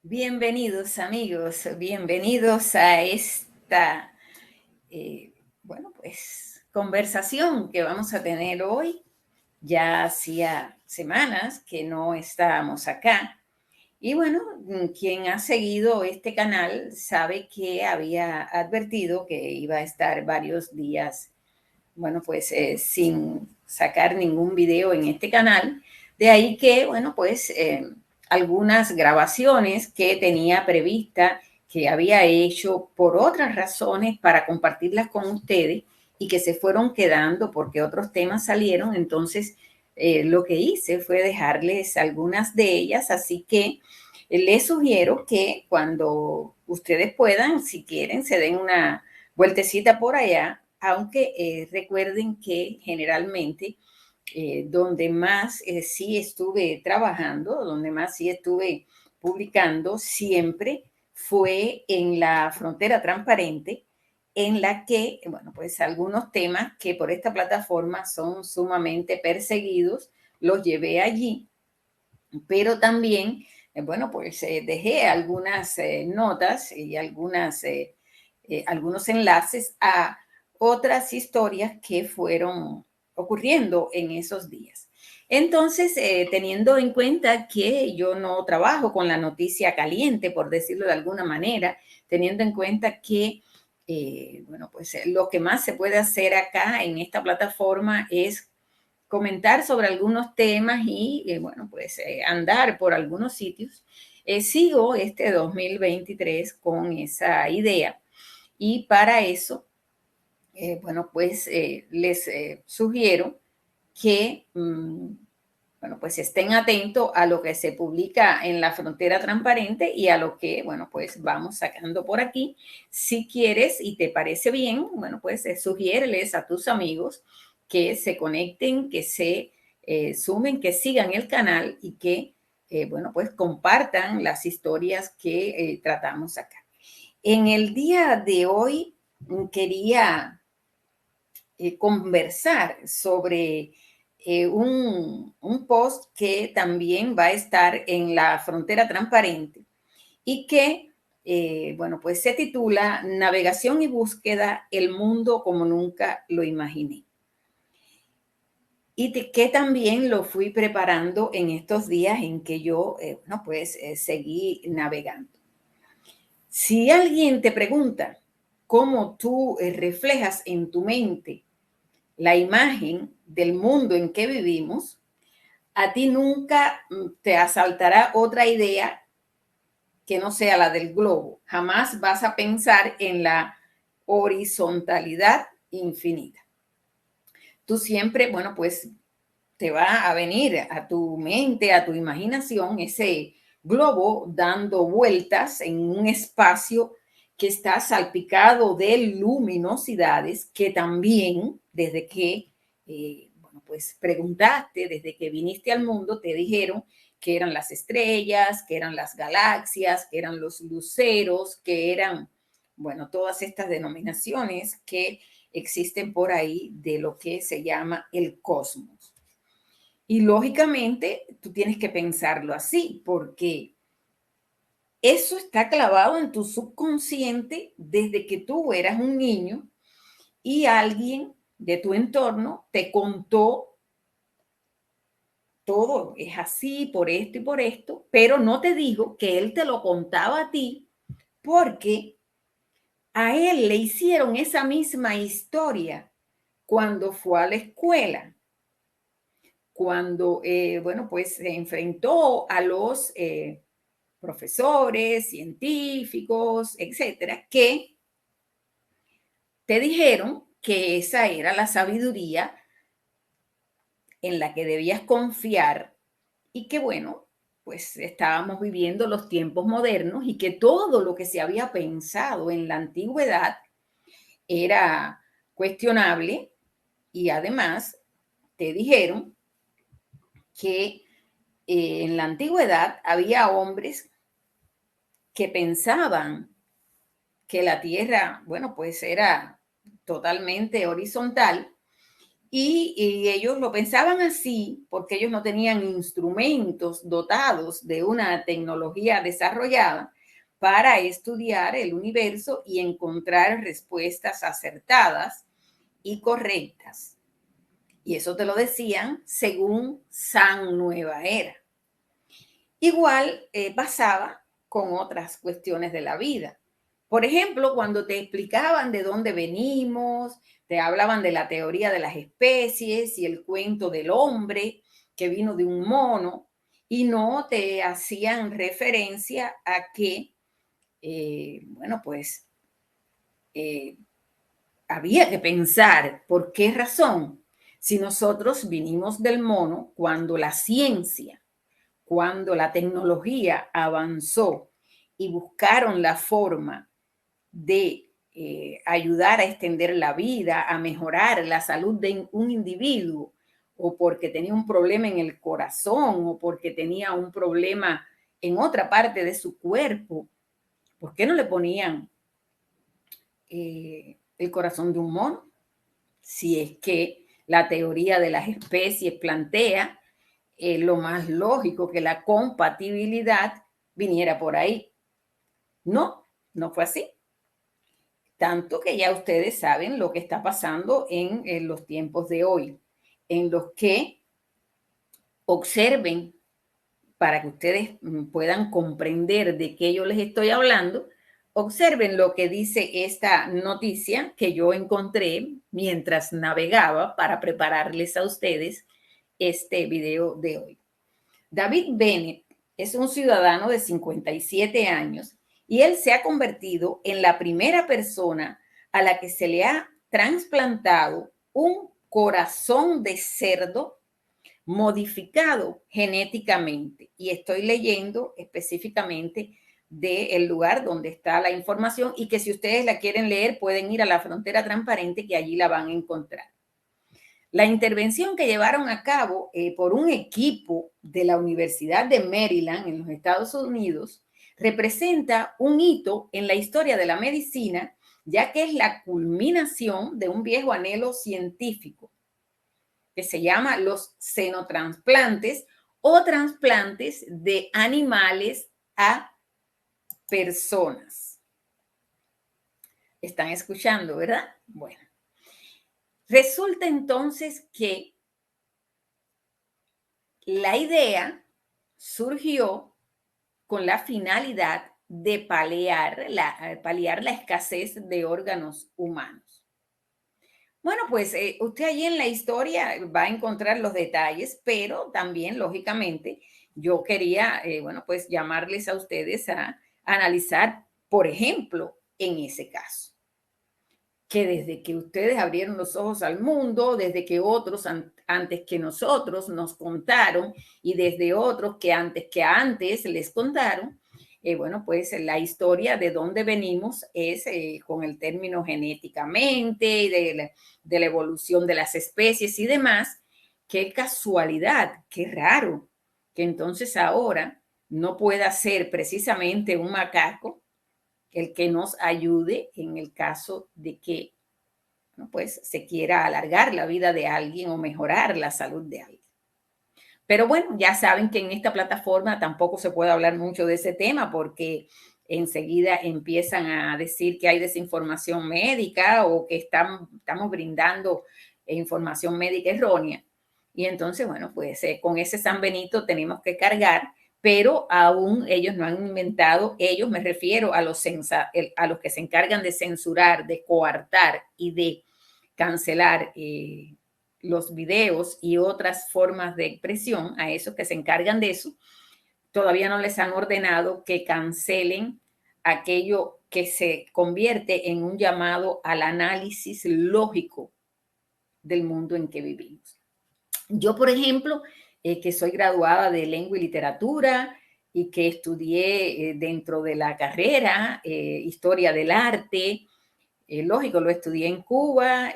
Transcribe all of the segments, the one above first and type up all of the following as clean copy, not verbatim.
Bienvenidos amigos, bienvenidos a esta, conversación que vamos a tener hoy. Ya hacía semanas que no estábamos acá. Y bueno, quien ha seguido este canal sabe que había advertido que iba a estar varios días, sin sacar ningún video en este canal. De ahí que, algunas grabaciones que tenía prevista, que había hecho por otras razones para compartirlas con ustedes y que se fueron quedando porque otros temas salieron. Entonces, lo que hice fue dejarles algunas de ellas, así que les sugiero que cuando ustedes puedan, si quieren, se den una vueltecita por allá, aunque recuerden que generalmente donde más sí estuve trabajando, donde más sí estuve publicando, siempre fue en la frontera transparente, en la que, algunos temas que por esta plataforma son sumamente perseguidos, los llevé allí, pero también, dejé algunas notas y algunos enlaces a otras historias que fueron ocurriendo en esos días. Entonces, teniendo en cuenta que yo no trabajo con la noticia caliente, por decirlo de alguna manera, teniendo en cuenta que, lo que más se puede hacer acá en esta plataforma es comentar sobre algunos temas y, andar por algunos sitios. Sigo este 2023 con esa idea y para eso, les sugiero que, estén atentos a lo que se publica en la frontera transparente y a lo que, vamos sacando por aquí. Si quieres y te parece bien, sugiéreles a tus amigos que se conecten, que se sumen, que sigan el canal y que, compartan las historias que tratamos acá. En el día de hoy quería conversar sobre un post que también va a estar en la frontera transparente y que, se titula Navegación y búsqueda, el mundo como nunca lo imaginé. Y que también lo fui preparando en estos días en que yo, seguí navegando. Si alguien te pregunta cómo tú reflejas en tu mente la imagen del mundo en que vivimos, a ti nunca te asaltará otra idea que no sea la del globo. Jamás vas a pensar en la horizontalidad infinita. Tú siempre, te va a venir a tu mente, a tu imaginación, ese globo dando vueltas en un espacio que está salpicado de luminosidades que también, desde que, preguntaste, desde que viniste al mundo, te dijeron que eran las estrellas, que eran las galaxias, que eran los luceros, que eran, todas estas denominaciones que existen por ahí de lo que se llama el cosmos. Y lógicamente tú tienes que pensarlo así, porque eso está clavado en tu subconsciente desde que tú eras un niño y alguien de tu entorno te contó todo es así por esto y por esto, pero no te digo que él te lo contaba a ti porque a él le hicieron esa misma historia cuando fue a la escuela, cuando, se enfrentó a los profesores, científicos, etcétera, que te dijeron que esa era la sabiduría en la que debías confiar y que, estábamos viviendo los tiempos modernos y que todo lo que se había pensado en la antigüedad era cuestionable y además te dijeron que en la antigüedad había hombres que pensaban que la Tierra, era totalmente horizontal Y ellos lo pensaban así porque ellos no tenían instrumentos dotados de una tecnología desarrollada para estudiar el universo y encontrar respuestas acertadas y correctas. Y eso te lo decían según San Nueva Era. Igual pasaba con otras cuestiones de la vida. Por ejemplo, cuando te explicaban de dónde venimos, te hablaban de la teoría de las especies y el cuento del hombre que vino de un mono y no te hacían referencia a que, bueno, pues eh, había que pensar por qué razón, si nosotros vinimos del mono, cuando la ciencia, cuando la tecnología avanzó y buscaron la forma de ayudar a extender la vida, a mejorar la salud de un individuo, o porque tenía un problema en el corazón, o porque tenía un problema en otra parte de su cuerpo, ¿por qué no le ponían el corazón de un mono? Si es que la teoría de las especies plantea lo más lógico que la compatibilidad viniera por ahí. No, no fue así. Tanto que ya ustedes saben lo que está pasando en los tiempos de hoy, en los que observen para que ustedes puedan comprender de qué yo les estoy hablando. Observen lo que dice esta noticia que yo encontré mientras navegaba para prepararles a ustedes este video de hoy. David Bennett es un ciudadano de 57 años y él se ha convertido en la primera persona a la que se le ha trasplantado un corazón de cerdo modificado genéticamente. Y estoy leyendo específicamente del lugar donde está la información y que si ustedes la quieren leer pueden ir a la Frontera Transparente, que allí la van a encontrar. La intervención que llevaron a cabo por un equipo de la Universidad de Maryland en los Estados Unidos representa un hito en la historia de la medicina, ya que es la culminación de un viejo anhelo científico que se llama los xenotransplantes o trasplantes de animales a personas. ¿Están escuchando, verdad? Bueno, resulta entonces que la idea surgió con la finalidad de paliar la escasez de órganos humanos. Bueno, pues usted allí en la historia va a encontrar los detalles, pero también, lógicamente, yo quería, bueno, pues llamarles a ustedes a analizar, por ejemplo, en ese caso, que desde que ustedes abrieron los ojos al mundo, desde que otros antes que nosotros nos contaron y desde otros que antes les contaron, bueno, pues la historia de dónde venimos es con el término genéticamente, de la evolución de las especies y demás. Qué casualidad, qué raro que entonces ahora no pueda ser precisamente un macaco el que nos ayude en el caso de que, ¿no?, pues se quiera alargar la vida de alguien o mejorar la salud de alguien. Pero bueno, ya saben que en esta plataforma tampoco se puede hablar mucho de ese tema porque enseguida empiezan a decir que hay desinformación médica o que estamos brindando información médica errónea. Y entonces, bueno, pues con ese San Benito tenemos que cargar, pero aún ellos no han inventado, ellos me refiero a los que se encargan de censurar, de coartar y de cancelar los videos y otras formas de expresión, a esos que se encargan de eso, todavía no les han ordenado que cancelen aquello que se convierte en un llamado al análisis lógico del mundo en que vivimos. Yo, por ejemplo, que soy graduada de lengua y literatura y que estudié dentro de la carrera historia del arte, lógico, lo estudié en Cuba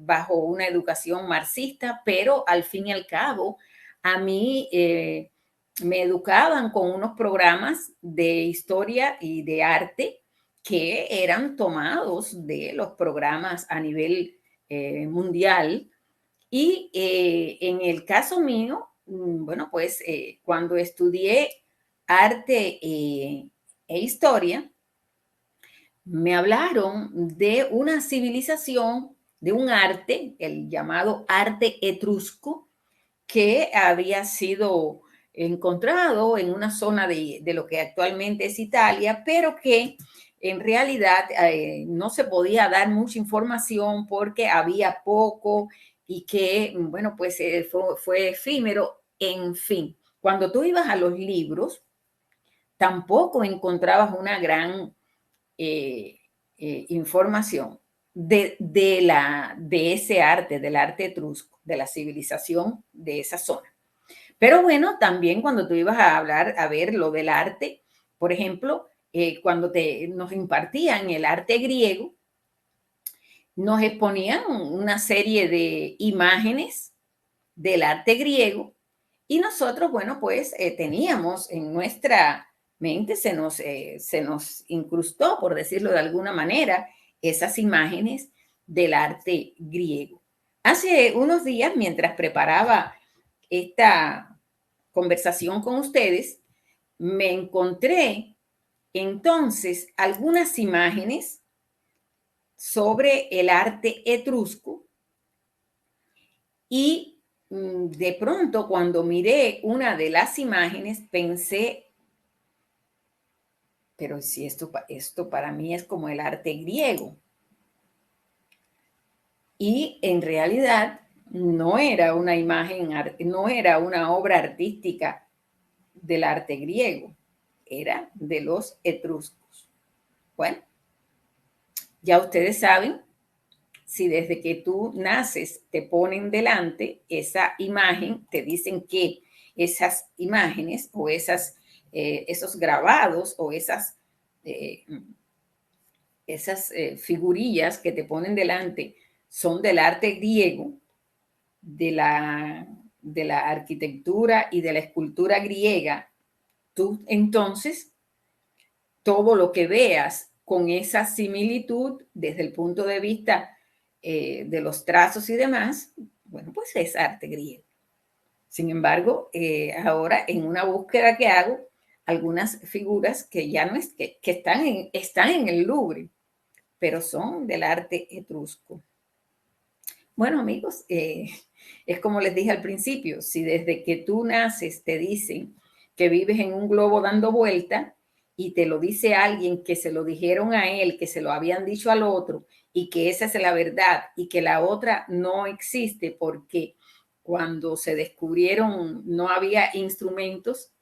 bajo una educación marxista, pero al fin y al cabo a mí me educaban con unos programas de historia y de arte que eran tomados de los programas a nivel mundial Y en el caso mío, bueno, pues cuando estudié arte e historia, me hablaron de una civilización, de un arte, el llamado arte etrusco, que había sido encontrado en una zona de lo que actualmente es Italia, pero que en realidad no se podía dar mucha información porque había poco y que, bueno, pues fue efímero. En fin, cuando tú ibas a los libros, tampoco encontrabas una gran eh, información de ese arte, del arte etrusco, de la civilización de esa zona. Pero bueno, también cuando tú ibas a hablar, a ver lo del arte, por ejemplo, cuando nos impartían el arte griego, nos exponían una serie de imágenes del arte griego y nosotros, bueno, pues teníamos en nuestra mente, se nos incrustó, por decirlo de alguna manera, esas imágenes del arte griego. Hace unos días, mientras preparaba esta conversación con ustedes, me encontré entonces algunas imágenes sobre el arte etrusco y de pronto cuando miré una de las imágenes pensé, pero si esto para mí es como el arte griego. Y en realidad no era una imagen, no era una obra artística del arte griego, era de los etruscos. Bueno, ya ustedes saben, si desde que tú naces te ponen delante esa imagen, te dicen que esas imágenes o esos grabados o eh, esas figurillas que te ponen delante son del arte griego, de de la arquitectura y de la escultura griega, tú entonces todo lo que veas con esa similitud desde el punto de vista de los trazos y demás, bueno, pues es arte griego. Sin embargo, ahora en una búsqueda que hago, algunas figuras que ya no es, que están en el Louvre, pero son del arte etrusco. Bueno, amigos, es como les dije al principio, si desde que tú naces te dicen que vives en un globo dando vuelta y te lo dice alguien que se lo dijeron a él, que se lo habían dicho al otro y que esa es la verdad y que la otra no existe porque cuando se descubrieron no había instrumentos,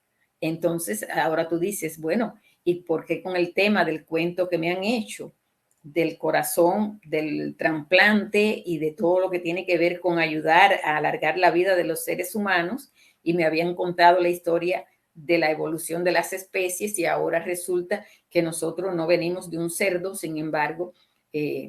entonces ahora tú dices, bueno, ¿y por qué con el tema del cuento que me han hecho? Del corazón, del trasplante y de todo lo que tiene que ver con ayudar a alargar la vida de los seres humanos. Y me habían contado la historia de la evolución de las especies y ahora resulta que nosotros no venimos de un cerdo, sin embargo,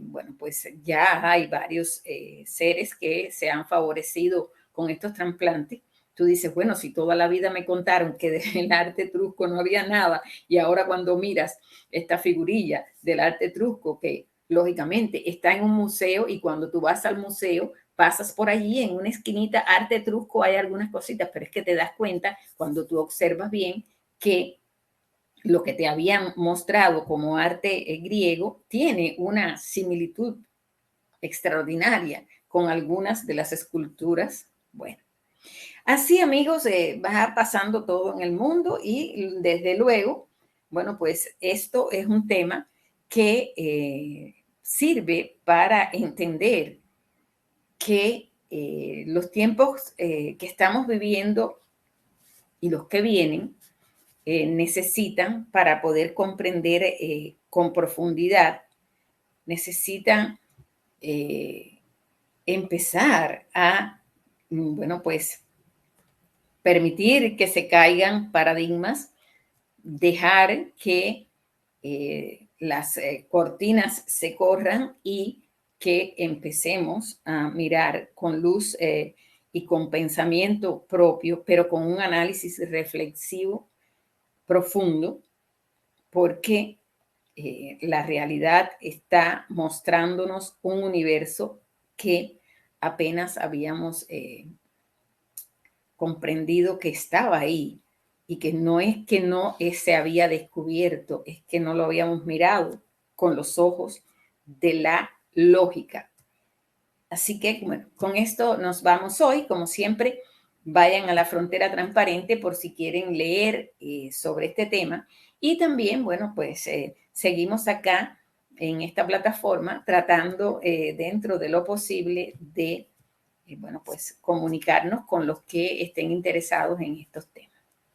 bueno, pues ya hay varios seres que se han favorecido con estos trasplantes. Tú dices, bueno, si toda la vida me contaron que del arte etrusco no había nada y ahora cuando miras esta figurilla del arte etrusco que lógicamente está en un museo y cuando tú vas al museo pasas por allí en una esquinita arte etrusco hay algunas cositas, pero es que te das cuenta cuando tú observas bien que lo que te habían mostrado como arte griego tiene una similitud extraordinaria con algunas de las esculturas. Bueno, así, amigos, va pasando todo en el mundo y desde luego, bueno, pues esto es un tema que sirve para entender que los tiempos que estamos viviendo y los que vienen necesitan, para poder comprender con profundidad, necesitan eh, empezar a, bueno, pues permitir que se caigan paradigmas, dejar que las cortinas se corran y que empecemos a mirar con luz y con pensamiento propio, pero con un análisis reflexivo profundo, porque la realidad está mostrándonos un universo que apenas habíamos comprendido que estaba ahí y que no es que no se había descubierto, es que no lo habíamos mirado con los ojos de la lógica. Así que, bueno, con esto nos vamos hoy. Como siempre, vayan a la Frontera Transparente por si quieren leer sobre este tema. Y también, bueno, pues seguimos acá en esta plataforma tratando dentro de lo posible de, bueno, pues comunicarnos con los que estén interesados en estos temas.